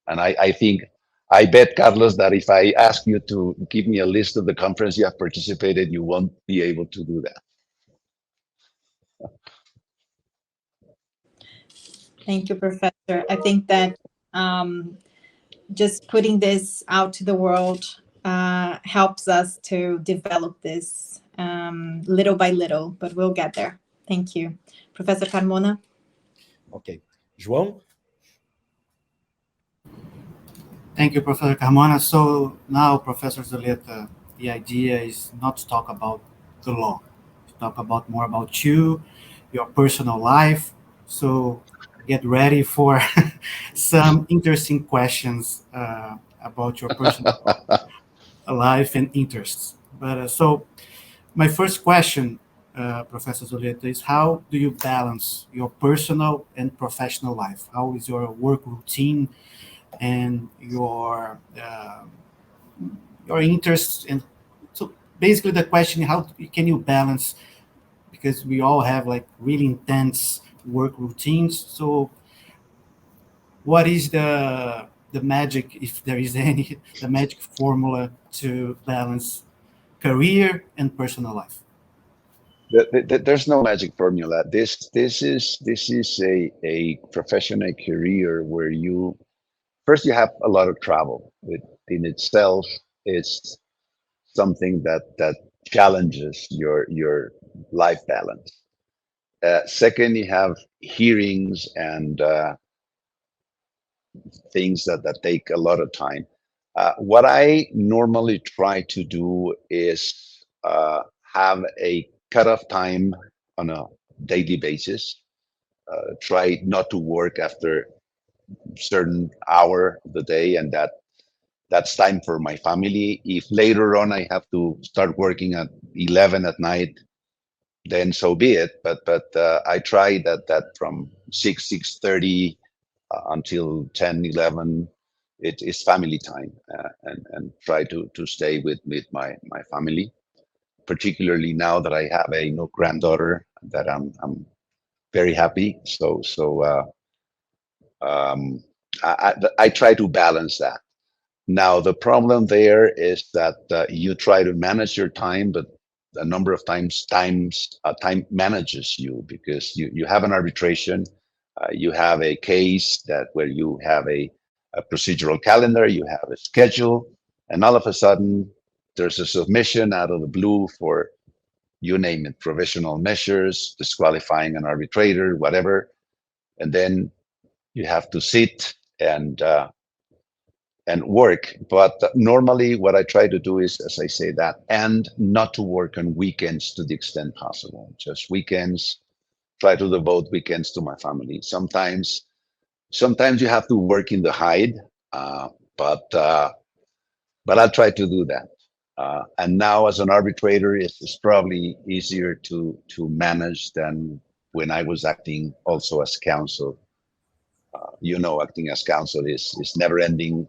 And I bet, Carlos, that if I ask you to give me a list of the conferences you have participated, you won't be able to do that. Thank you, Professor. I think that just putting this out to the world helps us to develop this little by little, but we'll get there. Thank you. Professor Carmona? Ok. João? Thank you, Professor Carmona. So now, Professor Zuleta, the idea is not to talk about the law, to talk about more about you, your personal life. So get ready for some interesting questions about your personal life and interests. But so my first question, Professor Zuleta, is how do you balance your personal and professional life? How is your work routine and your interests? And so basically the question, how can you balance, because we all have like really intense work routines. So what is the magic, if there is any, the magic formula to balance career and personal life? There's no magic formula. This is a professional career where you have a lot of travel. It in itself is something that challenges your life balance. Second, you have hearings and things that take a lot of time. What I normally try to do is have a cutoff time on a daily basis. Try not to work after certain hour of the day, and that's time for my family. If later on I have to start working at 11 at night, then so be it. But I try that from 6:30 until 10, 11, it is family time, and try to stay with my family. Particularly now that I have a granddaughter, that I'm very happy. So I try to balance that. Now the problem there is that you try to manage your time, but a number of times time manages you, because you have an arbitration, you have a case where you have a procedural calendar, you have a schedule, and all of a sudden there's a submission out of the blue for, you name it, provisional measures, disqualifying an arbitrator, whatever, and then you have to sit and work. But normally what I try to do is, as I say that, and not to work on weekends to the extent possible. Just weekends, try to devote weekends to my family. Sometimes you have to work in the hide, but but I'll try to do that. And now as an arbitrator, it's probably easier to manage than when I was acting also as counsel. Acting as counsel is never-ending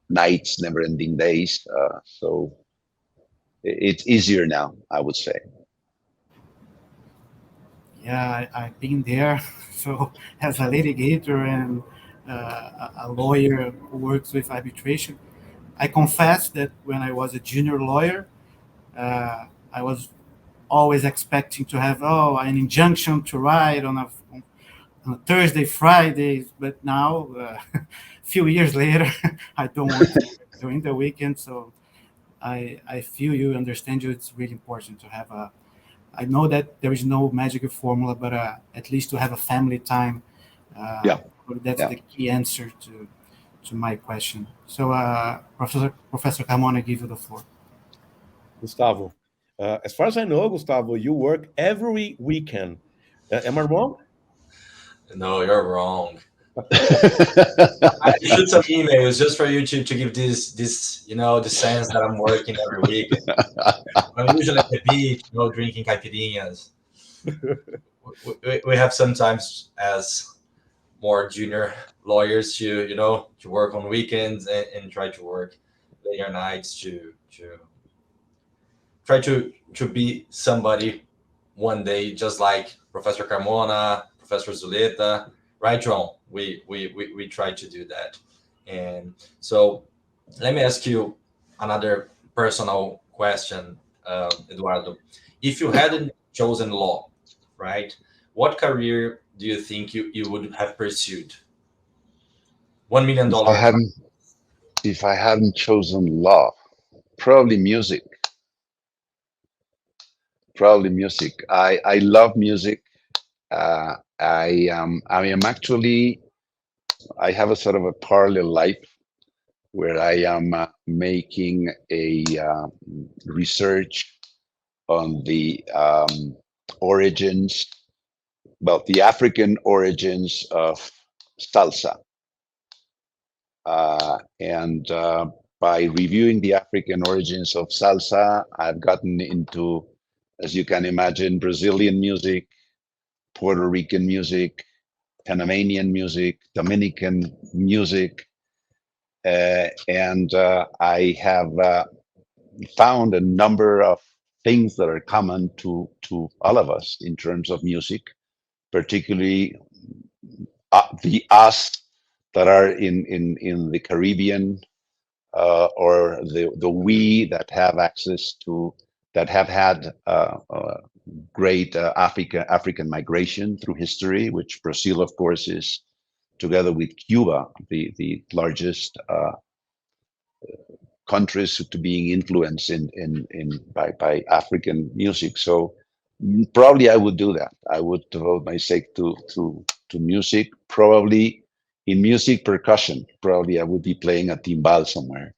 nights, never-ending days. So it's easier now, I would say. Yeah, I've been there. So as a litigator and a lawyer who works with arbitration, I confess that when I was a junior lawyer, I was always expecting to have an injunction to write on a Thursday, Fridays, but now, a few years later, I don't want to work during the weekend. So I feel you, understand you. It's really important to have I know that there is no magic formula, but at least to have a family time. Yeah. That's the key answer to my question. So, Professor Carmona, I give you the floor. Gustavo, as far as I know, Gustavo, you work every weekend. Am I wrong? No, you're wrong. I shoot some emails just for you to give this the sense that I'm working every week. I'm usually at the beach, drinking caipirinhas. We have sometimes as more junior lawyers to work on weekends and try to work later nights to try to be somebody one day, just like Professor Carmona, Professor Zuleta, right, John? We try to do that. And so let me ask you another personal question, Eduardo. If you hadn't chosen law, right, what career do you think you would have pursued? $1 million. If I hadn't chosen law, probably music. Probably music. I love music. I am actually, I have a sort of a parallel life where I am making a research on the origins, well, the African origins of salsa. And by reviewing the African origins of salsa, I've gotten into, as you can imagine, Brazilian music, Puerto Rican music, Panamanian music, Dominican music, and I have found a number of things that are common to all of us in terms of music, particularly the us that are in the Caribbean, or the we that have access to, that have had great African migration through history, which Brazil, of course, is, together with Cuba, the largest countries to being influenced by African music. So probably I would do that. I would devote myself to music, probably in music percussion. Probably I would be playing a timbal somewhere.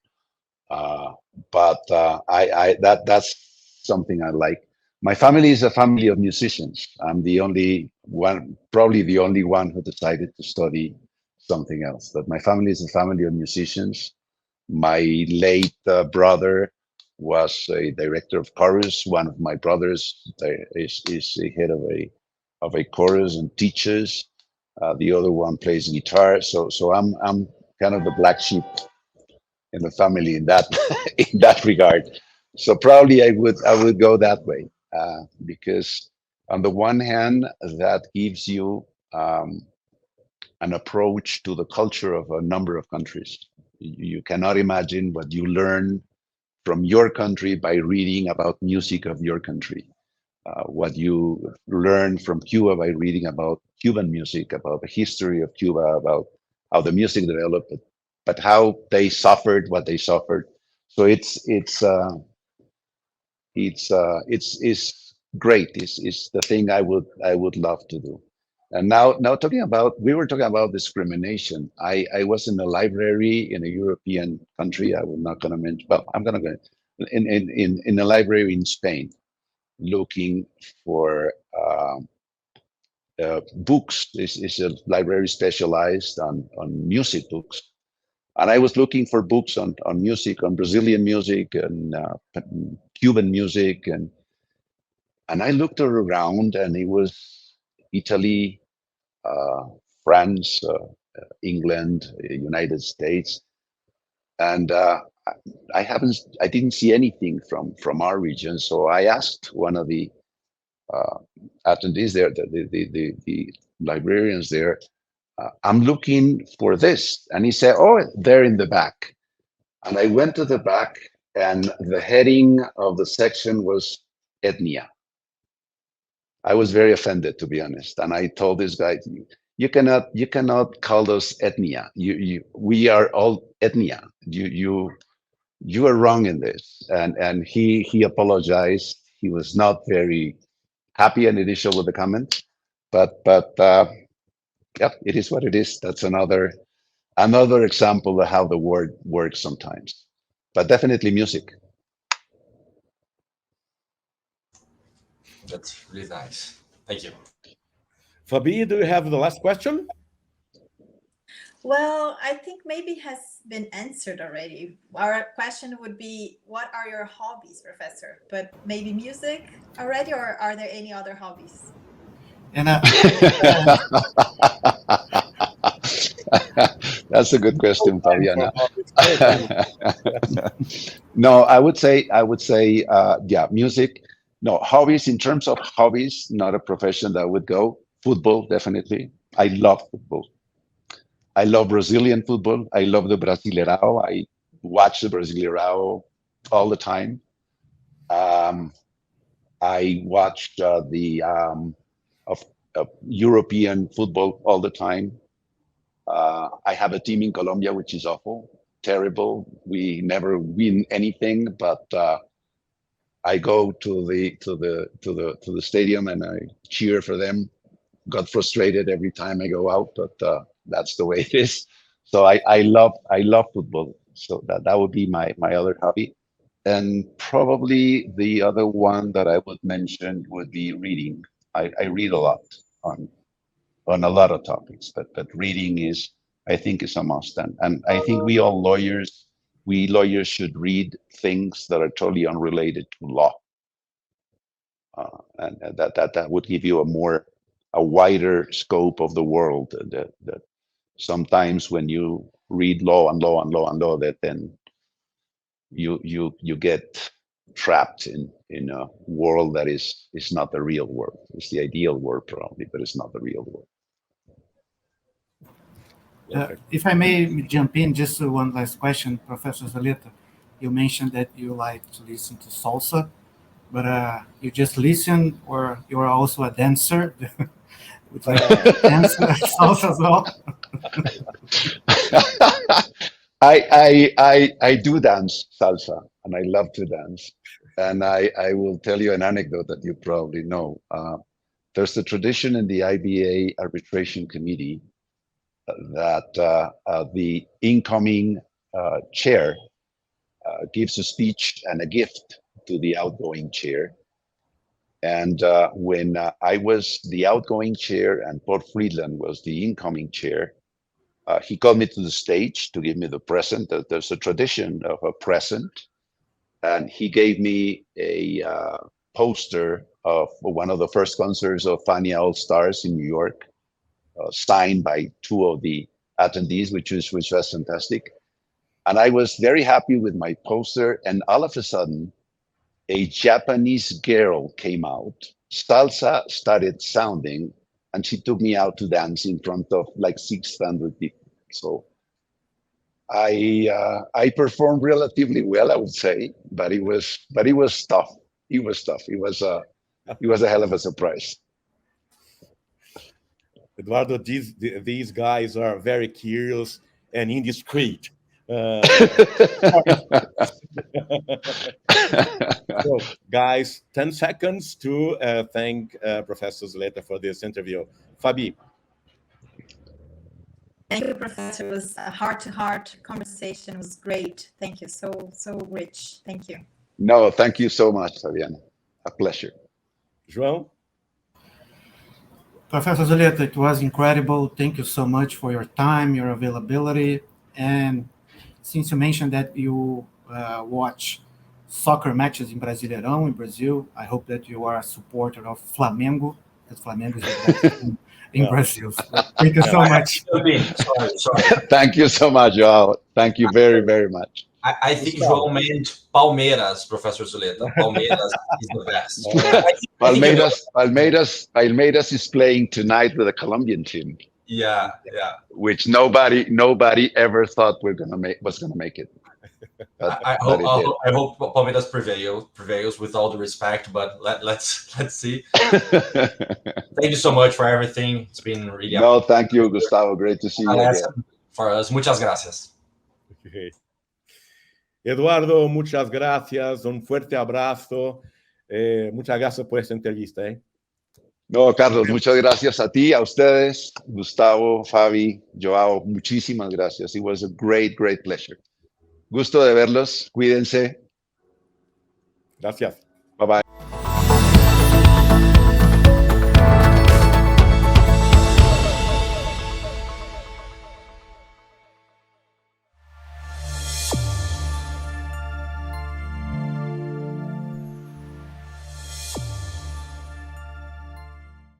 But that's something I like. My family is a family of musicians. I'm the only one, probably the only one who decided to study something else. But my family is a family of musicians. My late brother was a director of chorus. One of my brothers is a head of a chorus and teaches. The other one plays guitar. So I'm kind of the black sheep in the family in that in that regard. So probably I would go that way, because on the one hand, that gives you an approach to the culture of a number of countries. You cannot imagine what you learn from your country by reading about music of your country. What you learn from Cuba by reading about Cuban music, about the history of Cuba, about how the music developed, but how they suffered what they suffered. So it's great. It's the thing I would love to do. And now we were talking about discrimination. I was in a library in a European country. I was not going to mention, but I'm going to go in a library in Spain, looking for books. It's a library specialized on music books, And I was looking for books on music, on Brazilian music and Cuban music, and I looked around, and it was Italy, France, England, United States, and I didn't see anything from our region. So I asked one of the attendees there, the librarians there, I'm looking for this, and he said, "Oh, they're in the back." And I went to the back, and the heading of the section was ethnia. I was very offended, to be honest, and I told this guy, you cannot call us ethnia. We are all ethnia. You are wrong in this. And he apologized. He was not very happy and initial with the comment, but yeah, it is what it is. That's another example of how the word works sometimes. But definitely music. That's really nice. Thank you. Fabi, do you have the last question? Well, I think maybe has been answered already. Our question would be, what are your hobbies, Professor? But maybe music already, or are there any other hobbies? And That's a good question, Fabiana. No, I would say, yeah, music. No, hobbies, in terms of hobbies, not a profession that would go. Football, definitely. I love football. I love Brazilian football. I love the Brasileirão. I watch the Brasileirão all the time. I watched the of European football all the time. I have a team in Colombia, which is awful, terrible. We never win anything, but I go to the stadium and I cheer for them. Got frustrated every time I go out, but that's the way it is. So I love football. So that would be my other hobby. And probably the other one that I would mention would be reading. I read a lot on a lot of topics, but reading is, I think, is a must. And I think we lawyers should read things that are totally unrelated to law. And that would give you a wider scope of the world. That sometimes when you read law and law and law and law, that then you get trapped in a world that is not the real world. It's the ideal world probably, but it's not the real world. If I may jump in, just one last question, Professor Zuleta. You mentioned that you like to listen to salsa, but you just listen, or you are also a dancer? Would you like to dance salsa as well? I do dance salsa, and I love to dance. And I will tell you an anecdote that you probably know. There's a tradition in the IBA arbitration committee that the incoming chair gives a speech and a gift to the outgoing chair. And when I was the outgoing chair and Paul Friedland was the incoming chair, he called me to the stage to give me the present. There's a tradition of a present. And he gave me a poster of one of the first concerts of Fania All Stars in New York, signed by two of the attendees, which was fantastic. And I was very happy with my poster. And all of a sudden, a Japanese girl came out. Salsa started sounding, and she took me out to dance in front of like 600 people. So I performed relatively well, I would say, but it was tough. It was tough. It was a hell of a surprise. Eduardo, these guys are very curious and indiscreet. So, guys, 10 seconds to thank Professor Zuleta for this interview. Fabi. Thank you, Professor. It was a heart-to-heart conversation. It was great. Thank you. So rich. Thank you. No, thank you so much, Fabiana. A pleasure. João? Professor Zuleta, it was incredible. Thank you so much for your time, your availability, and since you mentioned that you watch soccer matches in Brasileirão, in Brazil, I hope that you are a supporter of Flamengo, because Flamengo is the best team in Brazil. So thank you so much. Sorry. Thank you so much, Joao. Thank you very, very much. I think João meant Palmeiras, Professor Zuleta. Palmeiras is the best. Palmeiras is playing tonight with a Colombian team. Yeah. Which nobody ever thought was gonna make it. I hope Palmeiras prevails with all the respect, but let's see. Thank you so much for everything. It's been really thank you, Gustavo. Great to see you again. For us. Muchas gracias. Okay. Eduardo, muchas gracias. Un fuerte abrazo. Muchas gracias por esta entrevista. No, Carlos, muchas gracias a ti, a ustedes, Gustavo, Fabi, Joao, muchísimas gracias. It was a great, great pleasure. Gusto de verlos. Cuídense. Gracias. Bye-bye.